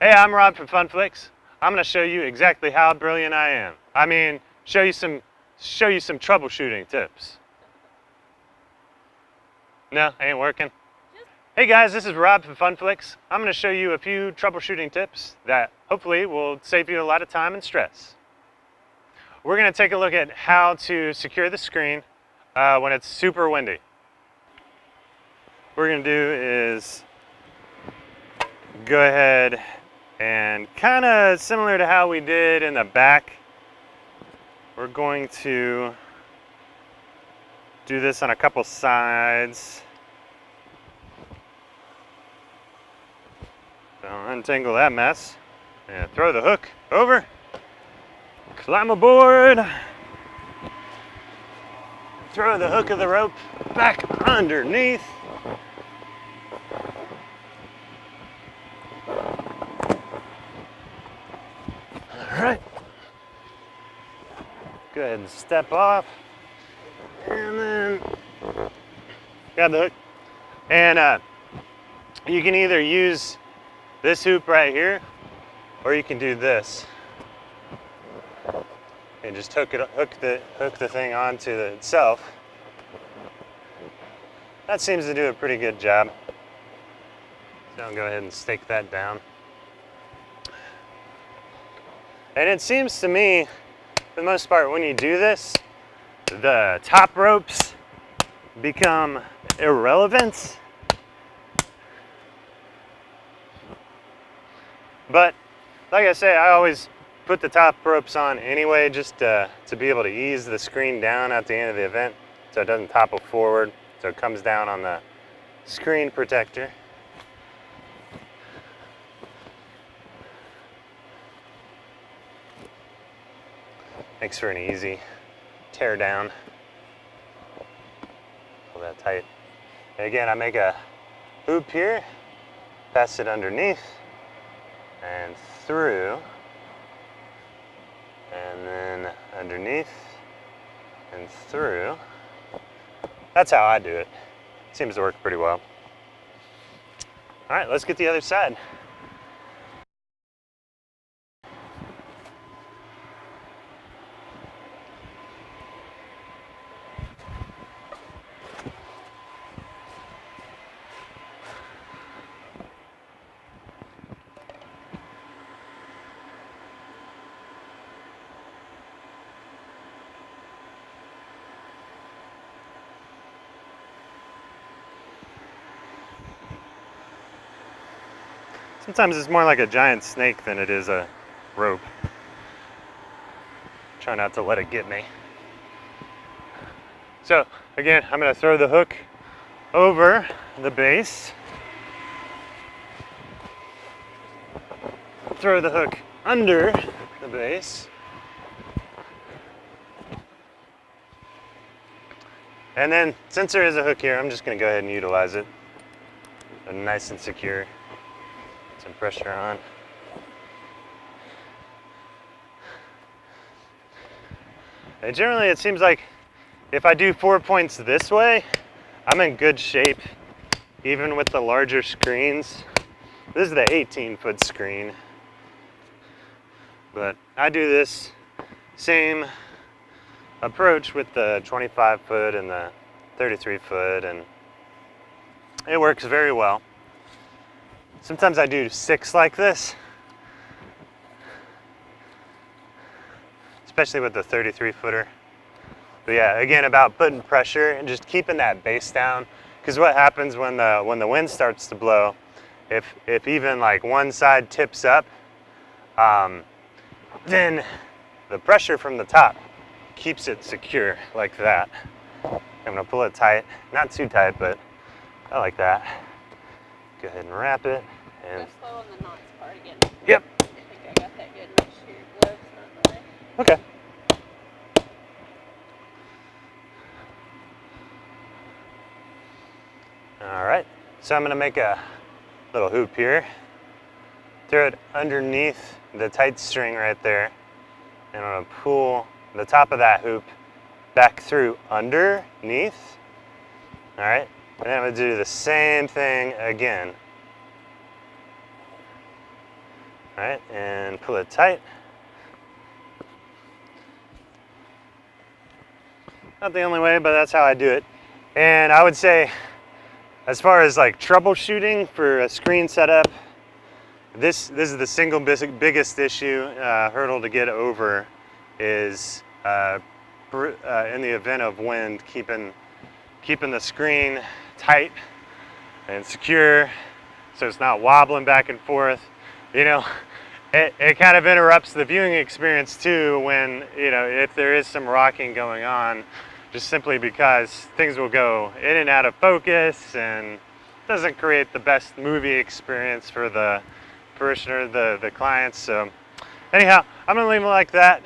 Hey, I'm Rob from FunFlicks. I'm going to show you exactly how brilliant I am. I mean, show you some troubleshooting tips. No, ain't working. Hey guys, this is Rob from FunFlicks. I'm going to show you a few troubleshooting tips that hopefully will save you a lot of time and stress. We're going to take a look at how to secure the screen when it's super windy. What we're going to do is go ahead and kind of similar to how we did in the back, we're going to do this on a couple sides. So untangle that mess and throw the hook over, climb aboard, throw the hook of the rope back underneath. All right, go ahead and step off, and then grab the hook. And you can either use this hoop right here, or you can do this and just hook the thing onto itself. That seems to do a pretty good job. So I'll go ahead and stake that down. And it seems to me, for the most part, when you do this, the top ropes become irrelevant. But like I say, I always put the top ropes on anyway, just to be able to ease the screen down at the end of the event so it doesn't topple forward, so it comes down on the screen protector. Makes for an easy tear down. Pull that tight. And again, I make a hoop here, pass it underneath and through, and then underneath and through. That's how I do it. Seems to work pretty well. All right, let's get the other side. Sometimes it's more like a giant snake than it is a rope. Try not to let it get me. So again, I'm going to throw the hook over the base. Throw the hook under the base. And then, since there is a hook here, I'm just going to go ahead and utilize it. Nice and secure. Some pressure on. And generally it seems like if I do 4 points this way, I'm in good shape even with the larger screens. This is the 18-foot screen, but I do this same approach with the 25-foot and the 33-foot, and it works very well. Sometimes I do 6 like this, especially with the 33-footer. But yeah, again, about putting pressure and just keeping that base down. Because what happens when the wind starts to blow, if even like one side tips up, then the pressure from the top keeps it secure like that. I'm gonna pull it tight, not too tight, but I like that. Go ahead and wrap it. And go slow on the knots part again. Yep. I think I got that good. Make sure your glove's not in the way. Okay. All right. So I'm going to make a little hoop here. Throw it underneath the tight string right there. And I'm going to pull the top of that hoop back through underneath. All right. And then I'm going to do the same thing again. All right, and pull it tight. Not the only way, but that's how I do it. And I would say, as far as like troubleshooting for a screen setup, this is the single biggest issue, hurdle to get over is in the event of wind, keeping the screen tight and secure so it's not wobbling back and forth. You know, it kind of interrupts the viewing experience too when, you know, if there is some rocking going on, just simply because things will go in and out of focus and doesn't create the best movie experience for the parishioner, the clients. So anyhow, I'm gonna leave it like that.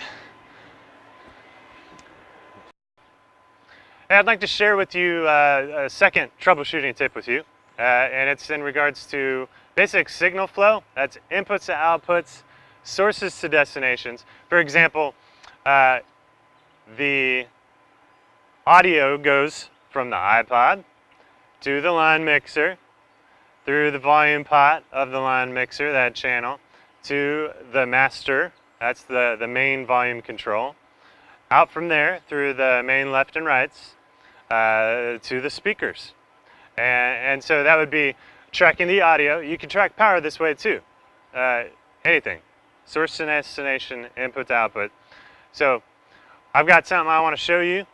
And I'd like to share with you a second troubleshooting tip with you, and it's in regards to basic signal flow. That's inputs to outputs, sources to destinations. For example, the audio goes from the iPod to the line mixer, through the volume pot of the line mixer, that channel, to the master, that's the main volume control, out from there through the main left and rights to the speakers. And so that would be tracking the audio. You can track power this way too. Anything, source to destination, input to output. So I've got something I want to show you.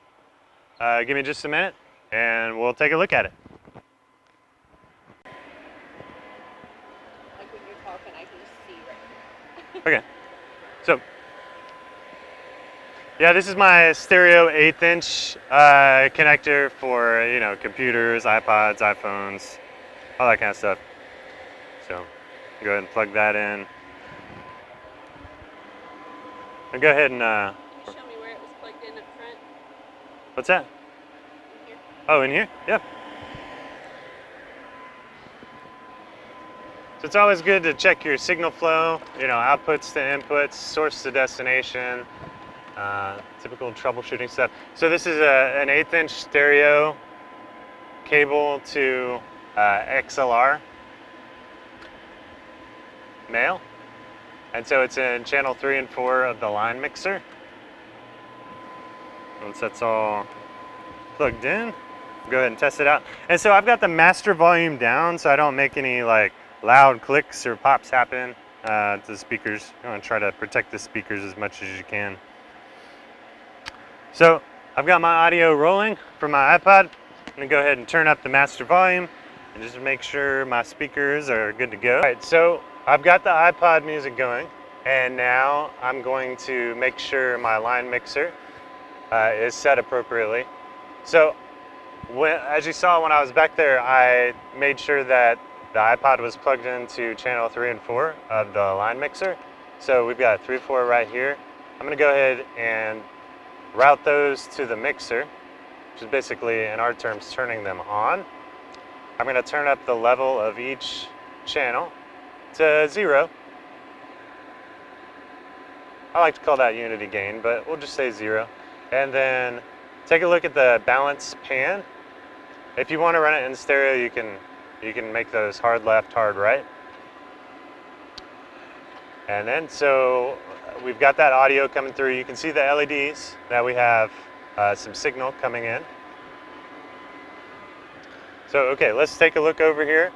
Give me just a minute and we'll take a look at it. Like when you're talking, I can just see right Okay, so yeah, this is my stereo 1/8 inch connector for, you know, computers, iPods, iPhones, all that kind of stuff. So go ahead and plug that in. And go ahead and Can you show me where it was plugged in up front? what's that? In here? Oh, in here? Yep. So it's always good to check your signal flow, you know, outputs to inputs, source to destination, typical troubleshooting stuff. So this is an 1/8 inch stereo cable to XLR male. And so it's in channel 3 and 4 of the line mixer. Once that's all plugged in, go ahead and test it out. And so I've got the master volume down so I don't make any like loud clicks or pops happen to the speakers. You want to try to protect the speakers as much as you can. So I've got my audio rolling from my iPod. I'm going to go ahead and turn up the master volume and just make sure my speakers are good to go. All right, so I've got the iPod music going, and now I'm going to make sure my line mixer is set appropriately. So as you saw when I was back there, I made sure that the iPod was plugged into channel 3 and 4 of the line mixer. So we've got 3, 4 right here. I'm going to go ahead and route those to the mixer, which is basically, in our terms, turning them on. I'm going to turn up the level of each channel to 0. I like to call that unity gain, but we'll just say 0. And then take a look at the balance pan. If you want to run it in stereo, you can make those hard left, hard right. And then so we've got that audio coming through. You can see the LEDs that we have some signal coming in. So okay, let's take a look over here.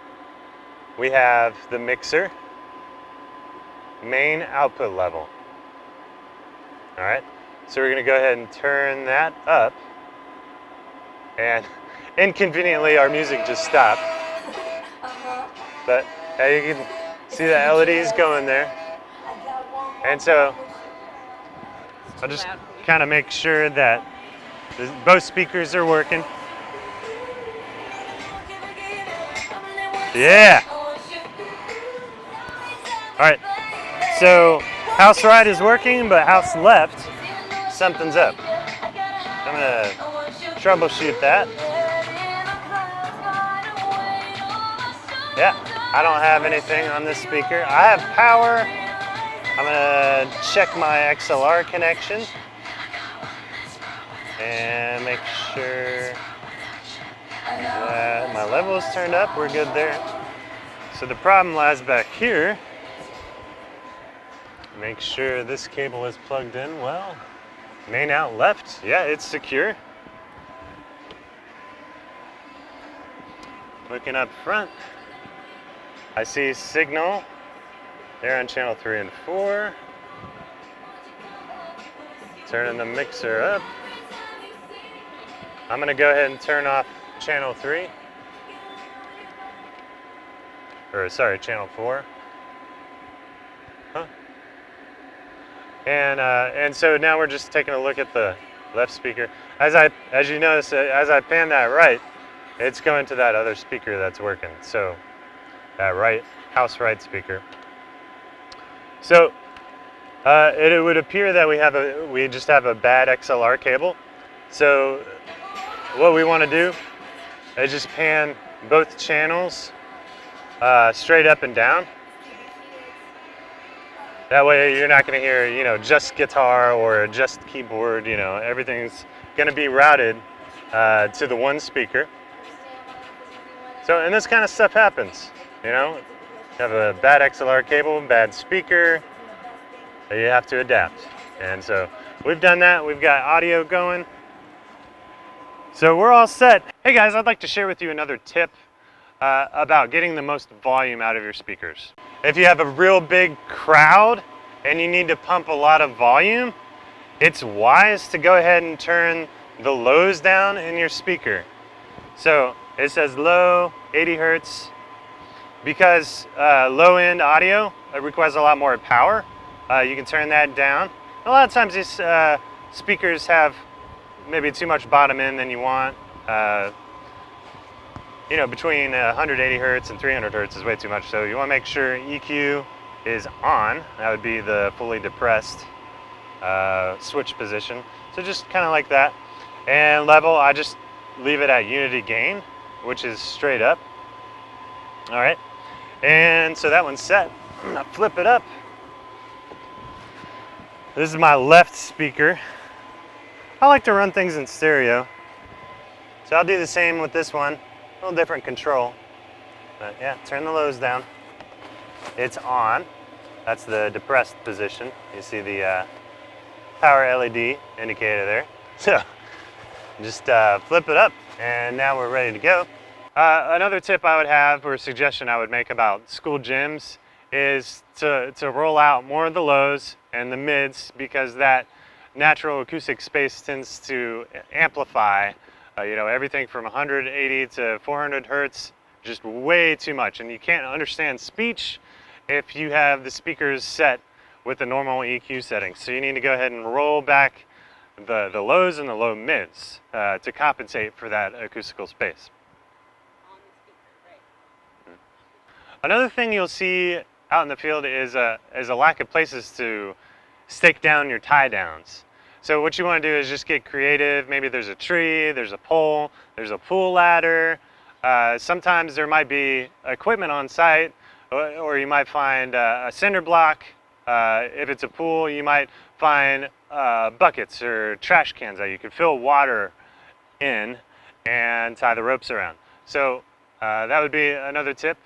We have the mixer, main output level. All right, so we're gonna go ahead and turn that up, and inconveniently our music just stopped. But you can see the LEDs going there. And so I'll just kind of make sure that both speakers are working. Yeah. All right. So house right is working, but house left, something's up. I'm gonna troubleshoot that. Yeah, I don't have anything on this speaker. I have power. I'm gonna check my XLR connection and make sure that my level is turned up. We're good there. So the problem lies back here. Make sure this cable is plugged in well. Main out left, yeah, it's secure. Looking up front, I see signal there on channel 3 and 4. Turning the mixer up. I'm gonna go ahead and turn off channel 3. Or sorry, channel 4. Huh. And so now we're just taking a look at the left speaker. As you notice, as I pan that right, it's going to that other speaker that's working. So that right, house right speaker. So it would appear that we just have a bad XLR cable. So what we want to do is just pan both channels straight up and down. That way you're not going to hear, just guitar or just keyboard. Everything's going to be routed to the one speaker. So, and this kind of stuff happens, you have a bad XLR cable, bad speaker, you have to adapt. And so we've done that. We've got audio going. So we're all set. Hey guys, I'd like to share with you another tip about getting the most volume out of your speakers. If you have a real big crowd and you need to pump a lot of volume, it's wise to go ahead and turn the lows down in your speaker. So it says low, 80 hertz, because low end audio requires a lot more power. You can turn that down. A lot of times these speakers have maybe too much bottom end than you want. Between 180 hertz and 300 hertz is way too much. So you want to make sure EQ is on. That would be the fully depressed switch position. So just kind of like that. And level, I just leave it at unity gain, which is straight up. All right. And so that one's set. I'm gonna flip it up. This is my left speaker. I like to run things in stereo. So I'll do the same with this one. A little different control. But yeah, turn the lows down. It's on. That's the depressed position. You see the power LED indicator there. So just flip it up and now we're ready to go. Another tip I would have, or suggestion I would make about school gyms, is to roll out more of the lows and the mids, because that natural acoustic space tends to amplify everything from 180 to 400 hertz, just way too much. And you can't understand speech if you have the speakers set with the normal EQ settings. So you need to go ahead and roll back the lows and the low mids to compensate for that acoustical space. Another thing you'll see out in the field is a lack of places to stake down your tie downs. So what you want to do is just get creative. Maybe there's a tree, there's a pole, there's a pool ladder. Sometimes there might be equipment on site, or you might find a cinder block. If it's a pool, you might find buckets or trash cans that you can fill water in and tie the ropes around. So that would be another tip.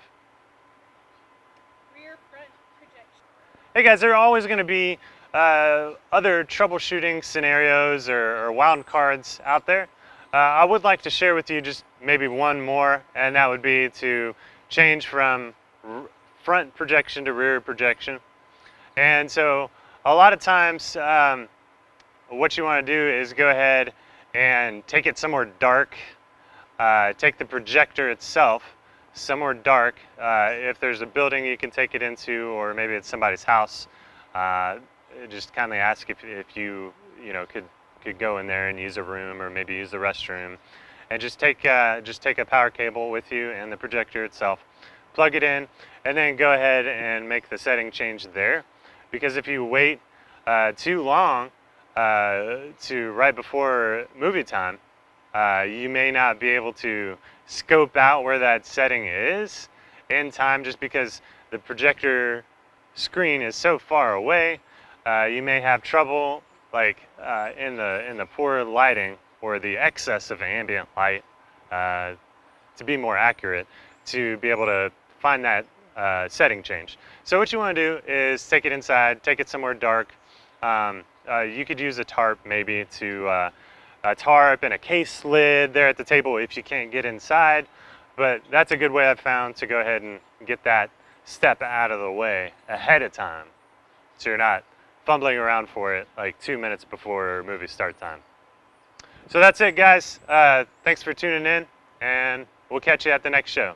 Hey guys, there are always going to be other troubleshooting scenarios or wild cards out there. I would like to share with you just maybe one more, and that would be to change from front projection to rear projection. And so a lot of times what you want to do is go ahead and take it somewhere dark. Take the projector itself somewhere dark. If there's a building you can take it into, or maybe it's somebody's house, just kindly ask if you could go in there and use a room, or maybe use the restroom, and just take a power cable with you and the projector itself, plug it in, and then go ahead and make the setting change there. Because if you wait too long to right before movie time, you may not be able to scope out where that setting is in time, just because the projector screen is so far away. You may have trouble, like in the poor lighting or the excess of ambient light, to be more accurate, to be able to find that setting change. So what you want to do is take it inside, take it somewhere dark. You could use a tarp maybe to a tarp and a case lid there at the table if you can't get inside. But that's a good way I've found to go ahead and get that step out of the way ahead of time, so you're not fumbling around for it like 2 minutes before movie start time. So that's it, guys. Thanks for tuning in, and we'll catch you at the next show.